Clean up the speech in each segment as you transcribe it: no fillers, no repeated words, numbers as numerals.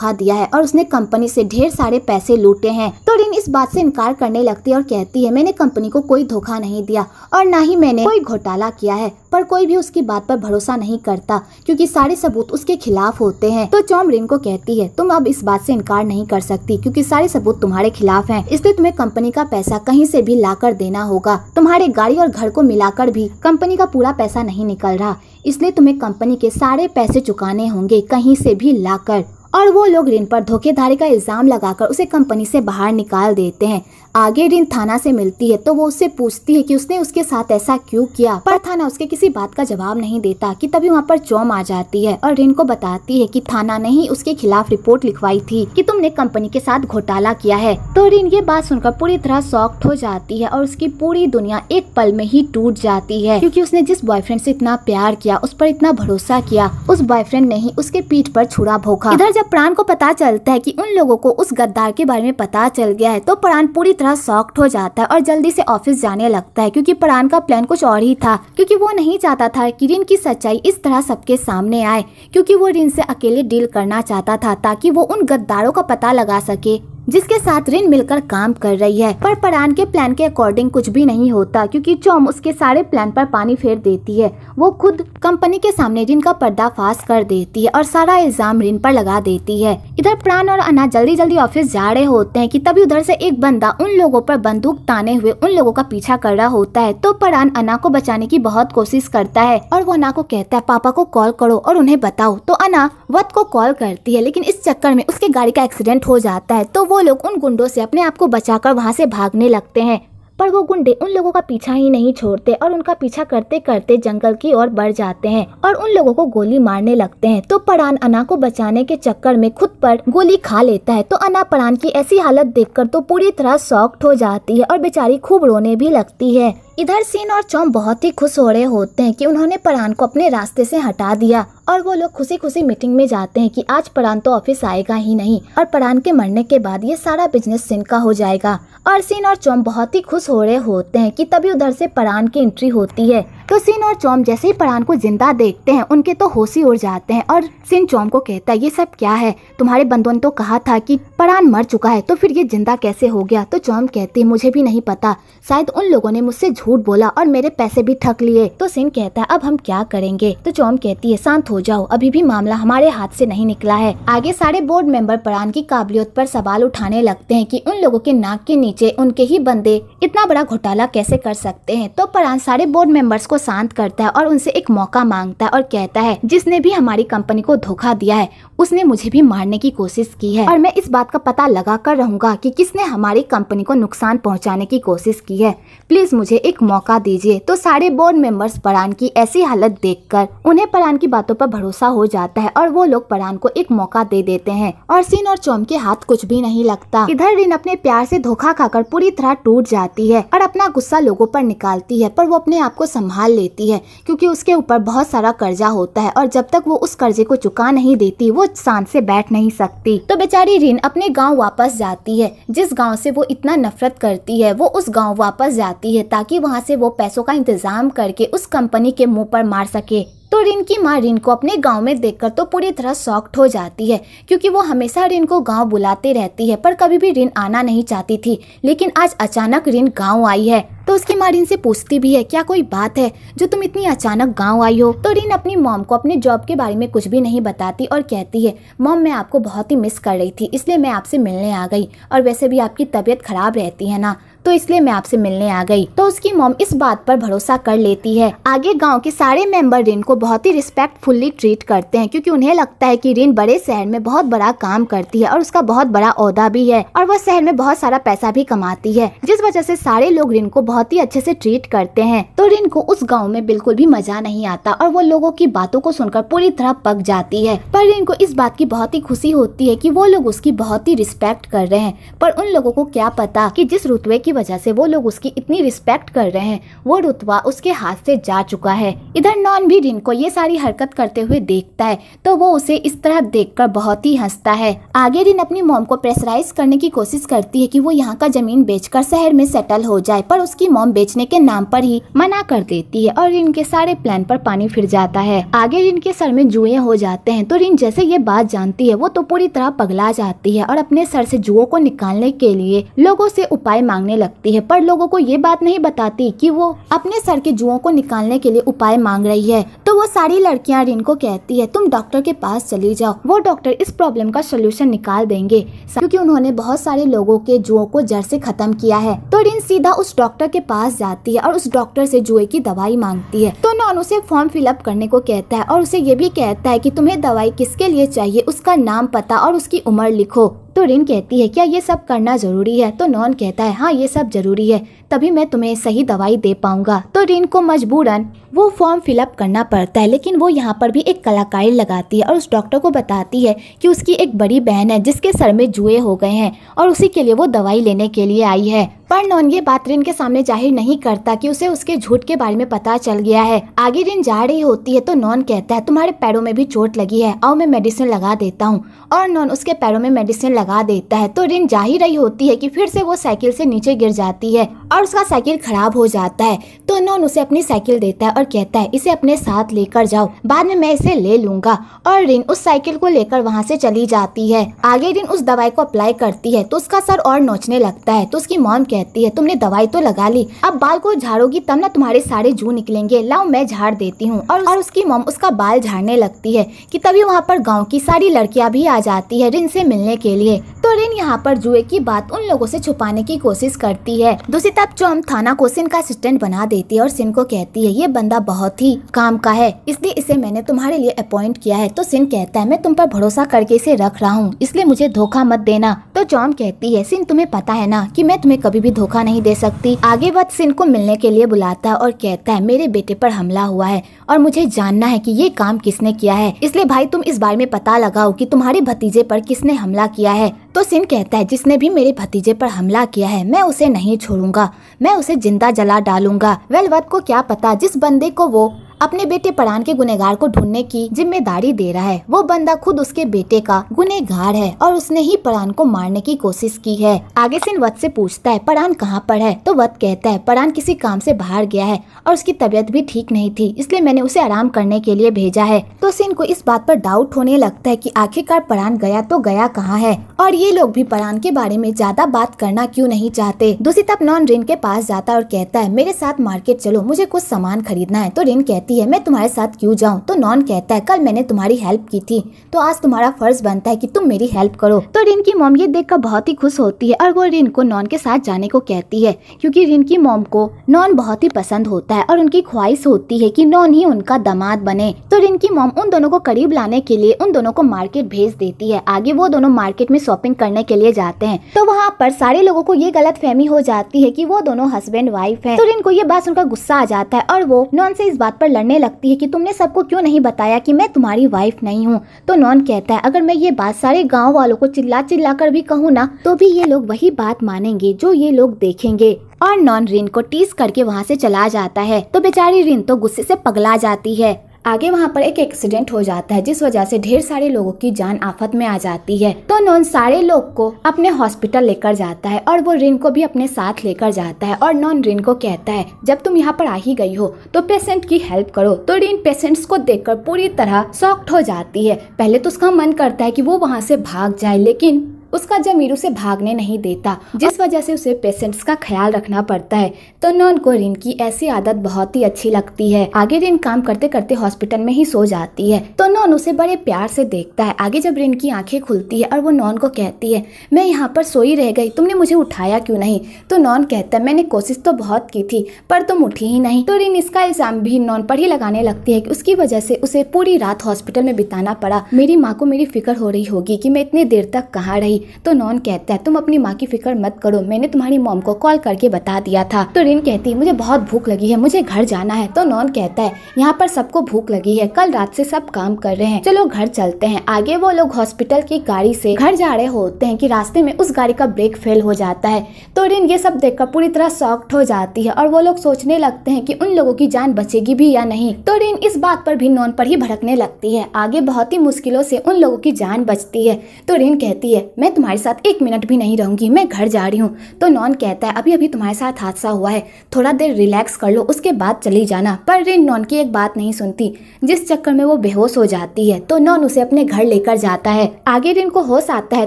धोखा दिया है और उसने कंपनी से ढेर सारे पैसे लूटे हैं। तो रिन इस बात से इनकार करने लगती है और कहती है मैंने कंपनी को कोई धोखा नहीं दिया और ना ही मैंने कोई घोटाला किया है। पर कोई भी उसकी बात पर भरोसा नहीं करता क्योंकि सारे सबूत उसके खिलाफ होते हैं। तो चॉम रिन को कहती है तुम अब इस बात से इनकार नहीं कर सकती क्योंकि सारे सबूत तुम्हारे खिलाफ हैं, इसलिए तुम्हें कंपनी का पैसा कहीं से भी लाकर देना होगा। तुम्हारे गाड़ी और घर को मिलाकर भी कंपनी का पूरा पैसा नहीं निकल रहा, इसलिए तुम्हें कंपनी के सारे पैसे चुकाने होंगे कहीं से भी लाकर। और वो लोग रिन पर धोखेधड़ी का इल्जाम लगाकर उसे कंपनी से बाहर निकाल देते हैं। आगे रिन थाना से मिलती है तो वो उससे पूछती है कि उसने उसके साथ ऐसा क्यों किया, पर थाना उसके किसी बात का जवाब नहीं देता कि तभी वहाँ पर चॉम आ जाती है और रिन को बताती है कि थाना ने ही उसके खिलाफ रिपोर्ट लिखवाई थी कि तुमने कंपनी के साथ घोटाला किया है। तो रिन ये बात सुनकर पूरी तरह शॉक्ड हो जाती है और उसकी पूरी दुनिया एक पल में ही टूट जाती है क्योंकि उसने जिस बॉयफ्रेंड से इतना प्यार किया, उस पर इतना भरोसा किया, उस बॉयफ्रेंड ने ही उसके पीठ पर छुरा भोंका। इधर जब प्राण को पता चलता है कि उन लोगों को उस गद्दार के बारे में पता चल गया है तो प्राण पूरी तरह शॉक्ड हो जाता है और जल्दी से ऑफिस जाने लगता है क्योंकि प्राण का प्लान कुछ और ही था, क्योंकि वो नहीं चाहता था कि रिन की सच्चाई इस तरह सबके सामने आए, क्योंकि वो रिन से अकेले डील करना चाहता था ताकि वो उन गद्दारों का पता लगा सके जिसके साथ रिन मिलकर काम कर रही है। पर प्राण के प्लान के अकॉर्डिंग कुछ भी नहीं होता क्योंकि चॉम उसके सारे प्लान पर पानी फेर देती है। वो खुद कंपनी के सामने रिन का पर्दाफाश कर देती है और सारा इल्जाम रिन पर लगा देती है। इधर प्राण और अन्ना जल्दी जल्दी ऑफिस जा रहे होते हैं कि तभी उधर से एक बंदा उन लोगों पर बंदूक ताने हुए उन लोगों का पीछा कर रहा होता है। तो प्राण अन्ना को बचाने की बहुत कोशिश करता है और वो अन्ना को कहता है पापा को कॉल करो और उन्हें बताओ। तो अन्ना वत को कॉल करती है, लेकिन इस चक्कर में उसके गाड़ी का एक्सीडेंट हो जाता है। तो वो लोग उन गुंडों से अपने आप को बचाकर वहां से भागने लगते हैं, पर वो गुंडे उन लोगों का पीछा ही नहीं छोड़ते और उनका पीछा करते करते जंगल की ओर बढ़ जाते हैं और उन लोगों को गोली मारने लगते हैं। तो प्राण अन्ना को बचाने के चक्कर में खुद पर गोली खा लेता है। तो अन्ना प्राण की ऐसी हालत देखकर तो पूरी तरह शॉक्ड हो जाती है और बेचारी खूब रोने भी लगती है। इधर सीन और चॉम बहुत ही खुश हो रहे होते हैं कि उन्होंने प्राण को अपने रास्ते से हटा दिया और वो लोग खुशी खुशी मीटिंग में जाते हैं कि आज प्राण तो ऑफिस आएगा ही नहीं और प्राण के मरने के बाद ये सारा बिजनेस सीन का हो जाएगा। और सीन और चॉम बहुत ही खुश हो रहे होते हैं कि तभी उधर से प्राण की एंट्री होती है। तो सीन और चॉम जैसे ही प्राण को जिंदा देखते हैं उनके तो होश ही उड़ जाते हैं और सीन चॉम को कहता है ये सब क्या है, तुम्हारे बंधुओं ने तो कहा था कि प्राण मर चुका है, तो फिर ये जिंदा कैसे हो गया। तो चॉम कहती है मुझे भी नहीं पता, शायद उन लोगों ने मुझसे झूठ बोला और मेरे पैसे भी ठग लिए। तो सीन कहता है अब हम क्या करेंगे। तो चॉम कहती है शांत हो जाओ, अभी भी मामला हमारे हाथ से नहीं निकला है। आगे सारे बोर्ड मेंबर प्राण की काबिलियत पर सवाल उठाने लगते हैं कि उन लोगों के नाक के नीचे उनके ही बंदे इतना बड़ा घोटाला कैसे कर सकते हैं। तो प्राण सारे बोर्ड मेंबर्स को शांत करता है और उनसे एक मौका मांगता है और कहता है जिसने भी हमारी कंपनी को धोखा दिया है उसने मुझे भी मारने की कोशिश की है और मैं इस बात का पता लगा कर रहूंगा कि किसने हमारी कंपनी को नुकसान पहुंचाने की कोशिश की है, प्लीज मुझे एक मौका दीजिए। तो सारे बोर्ड मेंबर्स प्राण की ऐसी हालत देखकर उन्हें प्राण की बातों पर भरोसा हो जाता है और वो लोग प्राण को एक मौका दे देते हैं और सीन और चॉम के हाथ कुछ भी नहीं लगता। इधर रिन अपने प्यार से धोखा खाकर पूरी तरह टूट जाती है और अपना गुस्सा लोगों पर निकालती है, पर वो अपने आप को संभाल लेती है क्योंकि उसके ऊपर बहुत सारा कर्जा होता है और जब तक वो उस कर्जे को चुका नहीं देती वो शांत से बैठ नहीं सकती। तो बेचारी रिन अपने गांव वापस जाती है, जिस गांव से वो इतना नफरत करती है वो उस गांव वापस जाती है ताकि वहां से वो पैसों का इंतजाम करके उस कंपनी के मुंह पर मार सके। तो रिन की माँ रिन को अपने गांव में देखकर तो पूरी तरह शॉक्ड हो जाती है क्योंकि वो हमेशा रिन को गांव बुलाते रहती है, पर कभी भी रिन आना नहीं चाहती थी, लेकिन आज अचानक रिन गांव आई है। तो उसकी माँ रिन से पूछती भी है क्या कोई बात है जो तुम इतनी अचानक गांव आई हो। तो रिन अपनी मॉम को अपने जॉब के बारे में कुछ भी नहीं बताती और कहती है मॉम मैं आपको बहुत ही मिस कर रही थी इसलिए मैं आपसे मिलने आ गई, और वैसे भी आपकी तबीयत खराब रहती है ना तो इसलिए मैं आपसे मिलने आ गई। तो उसकी मॉम इस बात पर भरोसा कर लेती है। आगे गांव के सारे मेंबर रिन को बहुत ही रिस्पेक्टफुली ट्रीट करते हैं क्योंकि उन्हें लगता है कि रिन बड़े शहर में बहुत बड़ा काम करती है और उसका बहुत बड़ा ओहदा भी है और वह शहर में बहुत सारा पैसा भी कमाती है, जिस वजह से सारे लोग रिन को बहुत ही अच्छे से ट्रीट करते हैं। तो रिन को उस गाँव में बिल्कुल भी मजा नहीं आता और वो लोगों की बातों को सुनकर पूरी तरह पक जाती है। पर रिन को इस बात की बहुत ही खुशी होती है कि वो लोग उसकी बहुत ही रिस्पेक्ट कर रहे हैं, पर उन लोगों को क्या पता कि जिस रुतबे की जिसकी वजह से वो लोग उसकी इतनी रिस्पेक्ट कर रहे हैं, वो रुतबा उसके हाथ से जा चुका है। इधर नॉन भी रिन को ये सारी हरकत करते हुए देखता है तो वो उसे इस तरह देखकर बहुत ही हंसता है। आगे रिन अपनी मॉम को प्रेशराइज करने की कोशिश करती है कि वो यहाँ का जमीन बेचकर शहर में सेटल हो जाए, पर उसकी मॉम बेचने के नाम पर ही मना कर देती है और रिन के सारे प्लान पर पानी फिर जाता है। आगे रिन के सर में जुए हो जाते हैं तो रिन जैसे ये बात जानती है वो तो पूरी तरह पगला जाती है और अपने सर से जुओं को निकालने के लिए लोगों से उपाय मांगने लगती है, पर लोगों को ये बात नहीं बताती कि वो अपने सर के जुओं को निकालने के लिए उपाय मांग रही है। तो वो सारी लड़कियां रिन को कहती है तुम डॉक्टर के पास चली जाओ, वो डॉक्टर इस प्रॉब्लम का सोल्यूशन निकाल देंगे क्योंकि उन्होंने बहुत सारे लोगों के जुओं को जड़ से खत्म किया है। तो रिन सीधा उस डॉक्टर के पास जाती है और उस डॉक्टर से जुए की दवाई मांगती है। तो नॉन उसे फॉर्म फिलअप करने को कहता है और उसे ये भी कहता है कि तुम्हें दवाई किसके लिए चाहिए, उसका नाम, पता और उसकी उम्र लिखो। तो रिन कहती है क्या ये सब करना जरूरी है? तो नॉन कहता है हाँ ये सब जरूरी है, तभी मैं तुम्हें सही दवाई दे पाऊंगा। तो रिन को मजबूरन वो फॉर्म फिलअप करना पड़ता है, लेकिन वो यहाँ पर भी एक कलाकारी लगाती है और उस डॉक्टर को बताती है कि उसकी एक बड़ी बहन है जिसके सर में जुए हो गए हैं और उसी के लिए वो दवाई लेने के लिए आई है। पर नॉन ये बात रिन के सामने जाहिर नहीं करता कि उसे उसके झूठ के बारे में पता चल गया है। आगे रिन जा रही होती है तो नॉन कहता है तुम्हारे पैरों में भी चोट लगी है, आओ मैं मेडिसिन लगा देता हूँ, और नॉन उसके पैरों में मेडिसिन लगा देता है। तो रिन जा ही रही होती है कि फिर से वो साइकिल से नीचे गिर जाती है और उसका साइकिल खराब हो जाता है। तो नॉन उसे अपनी साइकिल देता है और कहता है इसे अपने साथ लेकर जाओ, बाद में मैं इसे ले लूंगा। और रिन उस साइकिल को लेकर वहाँ से चली जाती है। आगे रिन उस दवाई को अप्लाई करती है तो उसका सर और नोचने लगता है। तो उसकी मॉम कहती है तुमने दवाई तो लगा ली, अब बाल को झाड़ोगी तब ना तुम्हारे सारे जू निकलेंगे, लाओ मैं झाड़ देती हूँ। और उसकी मॉम उसका बाल झाड़ने लगती है कि तभी वहाँ पर गाँव की सारी लड़कियाँ भी आ जाती है रिन से मिलने के लिए। तो रिन यहाँ पर जुए की बात उन लोगों से छुपाने की कोशिश करती है। दूसरी तरफ चोम थाना को सिन का असिस्टेंट बना देती है और सिन को कहती है ये बंदा बहुत ही काम का है, इसलिए इसे मैंने तुम्हारे लिए अपॉइंट किया है। तो सिन कहता है मैं तुम पर भरोसा करके इसे रख रहा हूँ, इसलिए मुझे धोखा मत देना। तो चोम कहती है सिन तुम्हें पता है ना कि मैं तुम्हें कभी भी धोखा नहीं दे सकती। आगे वह सिन को मिलने के लिए बुलाता है और कहता है मेरे बेटे पर हमला हुआ है और मुझे जानना है कि ये काम किसने किया है, इसलिए भाई तुम इस बारे में पता लगाओ कि तुम्हारे भतीजे पर किसने हमला किया है। तो सिन कहता है जिसने भी मेरे भतीजे पर हमला किया है मैं उसे नहीं छोड़ूंगा, मैं उसे जिंदा जला डालूंगा। वत को क्या पता जिस बंदे को वो अपने बेटे परान के गुनहगार को ढूंढने की जिम्मेदारी दे रहा है वो बंदा खुद उसके बेटे का गुनहगार है और उसने ही परान को मारने की कोशिश की है। आगे सिन वत से पूछता है परान कहाँ पर है? तो वत कहता है परान किसी काम से बाहर गया है और उसकी तबीयत भी ठीक नहीं थी, इसलिए मैंने उसे आराम करने के लिए भेजा है। तो सिन को इस बात पर डाउट होने लगता है कि आखिरकार परान गया तो गया कहाँ है और ये लोग भी परान के बारे में ज्यादा बात करना क्यों नहीं चाहते। दूसरी तरफ नॉन रिन के पास जाता है और कहता है मेरे साथ मार्केट चलो, मुझे कुछ सामान खरीदना है। तो रिन कहती है मैं तुम्हारे साथ क्यों जाऊं? तो नॉन कहता है कल मैंने तुम्हारी हेल्प की थी तो आज तुम्हारा फर्ज बनता है कि तुम मेरी हेल्प करो। तो रिन की मॉम ये देखकर बहुत ही खुश होती है और वो रिन को नॉन के साथ जाने को कहती है क्योंकि रिन की मॉम को नॉन बहुत ही पसंद होता है और उनकी ख्वाहिश होती है कि नॉन ही उनका दामाद बने। तो रिन की मॉम उन दोनों को करीब लाने के लिए उन दोनों को मार्केट भेज देती है। आगे वो दोनों मार्केट में शॉपिंग करने के लिए जाते हैं तो वहाँ पर सारे लोगों को ये गलतफहमी हो जाती है कि वो दोनों हस्बैंड वाइफ हैं। तो रिन को ये बात सुनकर गुस्सा आ जाता है और वो नॉन से इस बात पर लड़ने लगती है कि तुमने सबको क्यों नहीं बताया कि मैं तुम्हारी वाइफ नहीं हूँ। तो नॉन कहता है अगर मैं ये बात सारे गाँव वालों को चिल्ला कर भी कहूँ ना तो भी ये लोग वही बात मानेंगे जो ये लोग देखेंगे। और नॉन रिन को टीज करके वहाँ से चला जाता है। तो बेचारी रिन तो गुस्से से पगला जाती है। आगे वहाँ पर एक एक्सीडेंट हो जाता है जिस वजह से ढेर सारे लोगों की जान आफत में आ जाती है। तो नॉन सारे लोग को अपने हॉस्पिटल लेकर जाता है और वो रिन को भी अपने साथ लेकर जाता है और नॉन रिन को कहता है जब तुम यहाँ पर आ ही गई हो तो पेशेंट की हेल्प करो। तो रिन पेशेंट्स को देखकर पूरी तरह शॉक्ड हो जाती है। पहले तो उसका मन करता है कि वो वहाँ से भाग जाए, लेकिन उसका जमीर उसे भागने नहीं देता जिस वजह से उसे पेशेंट्स का ख्याल रखना पड़ता है। तो नॉन को रिन की ऐसी आदत बहुत ही अच्छी लगती है। आगे रिन काम करते करते हॉस्पिटल में ही सो जाती है तो नॉन उसे बड़े प्यार से देखता है। आगे जब रिन की आंखें खुलती है और वो नॉन को कहती है मैं यहाँ पर सोई रह गई, तुमने मुझे उठाया क्यों नहीं? तो नॉन कहता है मैंने कोशिश तो बहुत की थी पर तुम उठी ही नहीं। तो रिन इसका इल्जाम भी नॉन पर ही लगाने लगती है कि उसकी वजह से उसे पूरी रात हॉस्पिटल में बिताना पड़ा। मेरी माँ को मेरी फिक्र हो रही होगी कि मैं इतनी देर तक कहाँ रही तो नॉन कहता है तुम अपनी माँ की फिक्र मत करो, मैंने तुम्हारी मॉम को कॉल करके बता दिया था। तो रिन कहती है मुझे बहुत भूख लगी है, मुझे घर जाना है। तो नॉन कहता है यहाँ पर सबको भूख लगी है, कल रात से सब काम कर रहे हैं, चलो घर चलते हैं। आगे वो लोग हॉस्पिटल की गाड़ी से घर जा रहे होते हैं कि रास्ते में उस गाड़ी का ब्रेक फेल हो जाता है। तो रिन ये सब देखकर पूरी तरह शॉक्ड हो जाती है और वो लोग सोचने लगते हैं कि उन लोगों की जान बचेगी भी या नहीं। तो रिन इस बात पर भी नॉन पर ही भड़कने लगती है। आगे बहुत ही मुश्किलों से उन लोगों की जान बचती है। तो रिन कहती है मैं तुम्हारे साथ 1 मिनट भी नहीं रहूंगी, मैं घर जा रही हूँ। तो नॉन कहता है अभी अभी तुम्हारे साथ हादसा हुआ है, थोड़ा देर रिलैक्स कर लो, उसके बाद चली जाना। पर रिन नॉन की एक बात नहीं सुनती, जिस चक्कर में वो बेहोश हो जाती है। तो नॉन उसे अपने घर लेकर जाता है। आगे रिन को होश आता है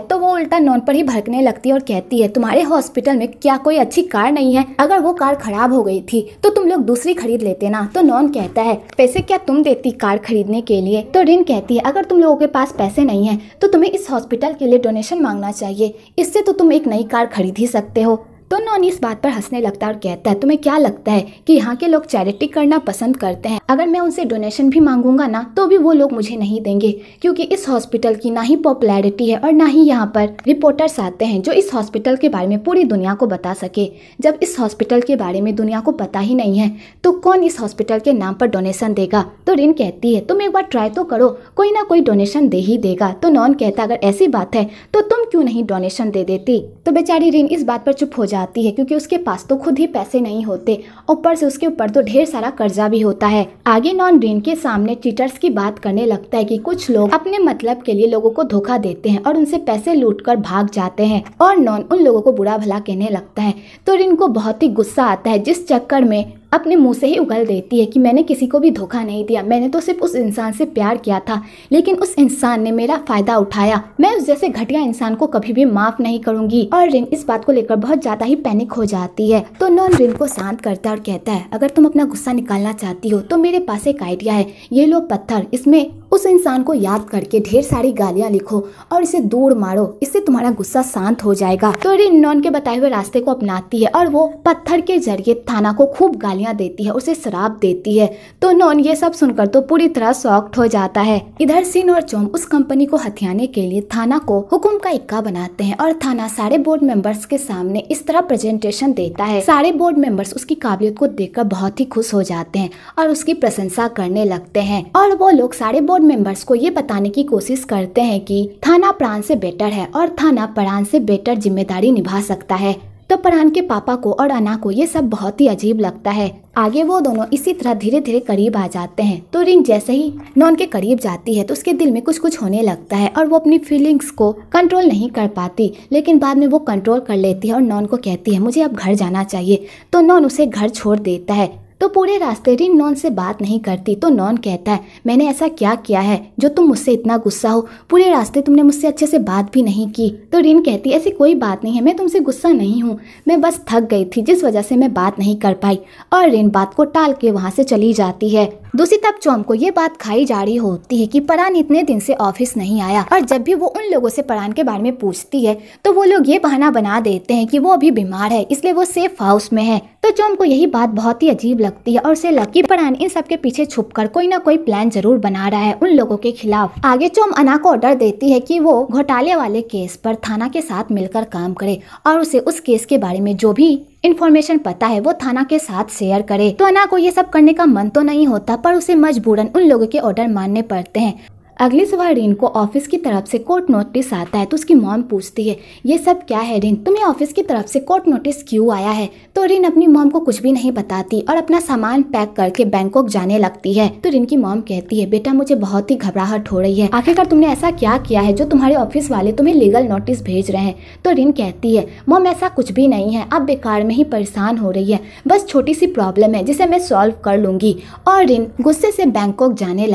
तो वो उल्टा नॉन पर ही भड़कने लगती है और कहती है तुम्हारे हॉस्पिटल में क्या कोई अच्छी कार नहीं है? अगर वो कार खराब हो गई थी तो तुम लोग दूसरी खरीद लेते ना। तो नॉन कहता है पैसे क्या तुम देती कार खरीदने के लिए? तो रिन कहती है अगर तुम लोगों के पास पैसे नहीं है तो तुम्हें इस हॉस्पिटल के लिए डोनेशन मांगना चाहिए, इससे तो तुम एक नई कार खरीद ही सकते हो। तो नॉन इस बात पर हंसने लगता है और कहता है तुम्हें क्या लगता है कि यहाँ के लोग चैरिटी करना पसंद करते हैं? अगर मैं उनसे डोनेशन भी मांगूंगा ना तो भी वो लोग मुझे नहीं देंगे, क्योंकि इस हॉस्पिटल की ना ही पॉपुलैरिटी है और ना ही यहाँ पर रिपोर्टर्स आते हैं जो इस हॉस्पिटल के बारे में पूरी दुनिया को बता सके। जब इस हॉस्पिटल के बारे में दुनिया को पता ही नहीं है तो कौन इस हॉस्पिटल के नाम पर डोनेशन देगा? तो रिन कहती है तुम एक बार ट्राई तो करो, कोई ना कोई डोनेशन दे ही देगा। तो नॉन कहता अगर ऐसी बात है तो तुम क्यों नहीं डोनेशन दे देती? तो बेचारी रिन इस बात पर चुप हो जाती है, क्योंकि उसके पास तो खुद ही पैसे नहीं होते, ऊपर से उसके ऊपर तो ढेर सारा कर्जा भी होता है। आगे नॉन रिन के सामने चीटर्स की बात करने लगता है कि कुछ लोग अपने मतलब के लिए लोगों को धोखा देते हैं और उनसे पैसे लूटकर भाग जाते हैं, और नॉन उन लोगों को बुरा भला कहने लगता है। तो रिन को बहुत ही गुस्सा आता है, जिस चक्कर में अपने मुंह से ही उगल देती है कि मैंने किसी को भी धोखा नहीं दिया, मैंने तो सिर्फ उस इंसान से प्यार किया था, लेकिन उस इंसान ने मेरा फायदा उठाया, मैं उस जैसे घटिया इंसान को कभी भी माफ नहीं करूंगी। और रिन इस बात को लेकर बहुत ज्यादा ही पैनिक हो जाती है। तो नॉन रिन को शांत करता है और कहता है अगर तुम अपना गुस्सा निकालना चाहती हो तो मेरे पास एक आइडिया है, ये लो पत्थर, इसमें उस इंसान को याद करके ढेर सारी गालियां लिखो और इसे दूर मारो, इससे तुम्हारा गुस्सा शांत हो जाएगा। तो रिन नॉन के बताए हुए रास्ते को अपनाती है और वो पत्थर के जरिए थाना को खूब गालियां देती है, उसे शराब देती है। तो नॉन ये सब सुनकर तो पूरी तरह शॉक्ड हो जाता है। इधर सिन और चोम उस कंपनी को हथियाने के लिए थाना को हुक्म का इक्का बनाते हैं और थाना सारे बोर्ड मेंबर्स के सामने इस तरह प्रेजेंटेशन देता है। सारे बोर्ड मेंबर्स उसकी काबिलियत को देखकर बहुत ही खुश हो जाते हैं और उसकी प्रशंसा करने लगते हैं, और वो लोग सारे बोर्ड मेंबर्स को ये बताने की कोशिश करते हैं कि थाना प्राण से बेटर है और थाना प्राण से बेटर जिम्मेदारी निभा सकता है। तो प्राण के पापा को और अना को ये सब बहुत ही अजीब लगता है। आगे वो दोनों इसी तरह धीरे धीरे करीब आ जाते हैं। तो रिन जैसे ही नॉन के करीब जाती है तो उसके दिल में कुछ कुछ होने लगता है और वो अपनी फीलिंग्स को कंट्रोल नहीं कर पाती, लेकिन बाद में वो कंट्रोल कर लेती है और नॉन को कहती है मुझे अब घर जाना चाहिए। तो नॉन उसे घर छोड़ देता है। तो पूरे रास्ते रिन नॉन से बात नहीं करती। तो नॉन कहता है मैंने ऐसा क्या किया है जो तुम मुझसे इतना गुस्सा हो, पूरे रास्ते तुमने मुझसे अच्छे से बात भी नहीं की। तो रिन कहती ऐसी कोई बात नहीं है, मैं तुमसे गुस्सा नहीं हूँ, मैं बस थक गई थी जिस वजह से मैं बात नहीं कर पाई। और रिन बात को टाल के वहाँ से चली जाती है। दूसरी तरफ चोम को ये बात खाई जा रही होती है कि परान इतने दिन से ऑफिस नहीं आया, और जब भी वो उन लोगों से परान के बारे में पूछती है तो वो लोग ये बहाना बना देते हैं कि वो अभी बीमार है इसलिए वो सेफ हाउस में है। तो चोम को यही बात बहुत ही अजीब लगती है और उसे लगता है कि परान इन सब के पीछे छुपकर कोई ना कोई प्लान जरूर बना रहा है उन लोगों के खिलाफ। आगे चोम अना को ऑर्डर देती है कि वो घोटाले वाले केस पर थाना के साथ मिलकर काम करे और उसे उस केस के बारे में जो भी इन्फॉर्मेशन पता है वो थाना के साथ शेयर करे। तो अना को ये सब करने का मन तो नहीं होता, पर उसे मजबूरन उन लोगों के ऑर्डर मानने पड़ते हैं। अगली सुबह रिन को ऑफिस की तरफ से कोर्ट नोटिस आता है तो उसकी मॉम पूछती है ये सब क्या है रिन, तुम्हें ऑफिस की तरफ से कोर्ट नोटिस क्यों आया है? तो रिन अपनी मॉम को कुछ भी नहीं बताती और अपना सामान पैक करके बैंकॉक जाने लगती है। तो रिन की मॉम कहती है बेटा मुझे बहुत ही घबराहट हो रही है, आखिरकार तुमने ऐसा क्या किया है जो तुम्हारे ऑफिस वाले तुम्हें लीगल नोटिस भेज रहे हैं? तो रिन कहती है मॉम ऐसा कुछ भी नहीं है, अब बेकार में ही परेशान हो रही है, बस छोटी सी प्रॉब्लम है जिसे मैं सॉल्व कर लूंगी। और रिन गुस्से से बैंकॉक जाने लगी।